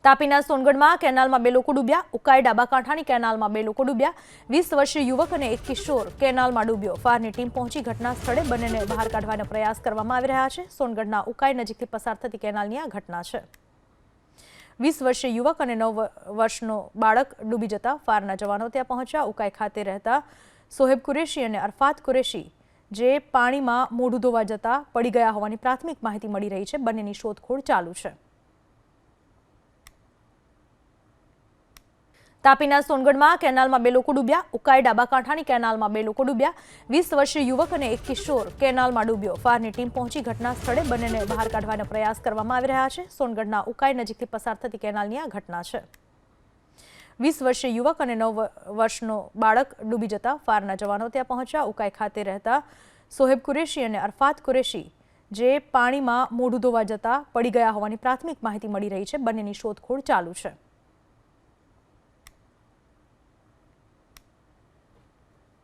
તાપીના સોનગઢમાં કેનાલમાં 2 લોકો ડૂબ્યા. ઉકાઈ ડાબા કાંઠાની કેનાલમાં 2 લોકો ડૂબ્યા. 20 વર્ષીય યુવક અને એક કિશોર કેનાલમાં ડૂબ્યો. ફાયરની ટીમ પહોંચી ઘટના સ્થળે બંનેને બહાર કાઢવાનો પ્રયાસ કરવામાં આવી રહ્યા છે. સોનગઢના ઉકાઈ નજીકથી પસાર થતી કેનાલની આ ઘટના છે. 20 વર્ષીય યુવક અને 9 વર્ષનો બાળક ડૂબી જતા ફાયરના જવાનો ત્યાં પહોંચ્યા. ઉકાઈ ખાતે રહેતા સોહેબ કુરેશી અને અરફાત કુરેશી જે પાણીમાં મોઢું ધોવા જતા પડી ગયા હોવાની પ્રાથમિક માહિતી મળી રહી છે. બંનેની શોધખોળ ચાલુ છે. તાપીના સોનગઢમાં કેનાલમાં 2 લોકો ડૂબ્યા. ઉકાઈ ડાબા કાંઠાની કેનાલમાં 2 લોકો ડૂબ્યા. 20 વર્ષીય યુવક અને એક કિશોર કેનાલમાં ડૂબ્યો. ફાયરની ટીમ પહોંચી ઘટના સ્થળે બંનેને બહાર કાઢવાનો પ્રયાસ કરવામાં આવી રહ્યા છે. સોનગઢના ઉકાઈ નજીકથી પસાર થતી કેનાલની આ ઘટના છે. 20 વર્ષીય યુવક અને 9 વર્ષનો બાળક ડૂબી જતા ફાયરના જવાનો ત્યાં પહોંચ્યા. ઉકાઈ ખાતે રહેતા સોહેબ કુરેશી અને અરફાત કુરેશી જે પાણીમાં મોઢું ધોવા જતા પડી ગયા હોવાની પ્રાથમિક માહિતી મળી રહી છે. બંનેની શોધખોળ ચાલુ છે.